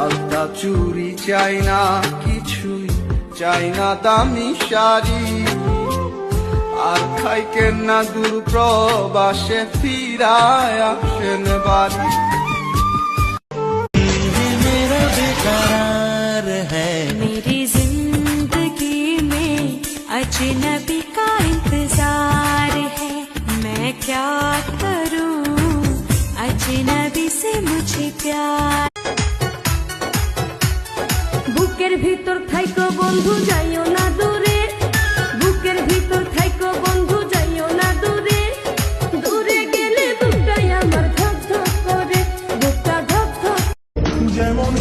আলতা চুরি চাই না, কিছুই চাই না দামি শাড়ি, আর খাইকেন না দূর প্রবাসে ফিরায় আসেন বাড়ি। मेरा बेकरार है, मेरी जिंदगी में अजनबी का इंतजार है। मैं क्या करूं, अजनबी से मुझे प्यार। বুকের ভিতর থাইকো বন্ধু যাইও না দূরে, বুকের ভিতর থাইকো বন্ধু যাইও না দূরে, দূরে গেলে বুকটাই আমার ধক ধক করে, বুকটা ধক ধক। যেমন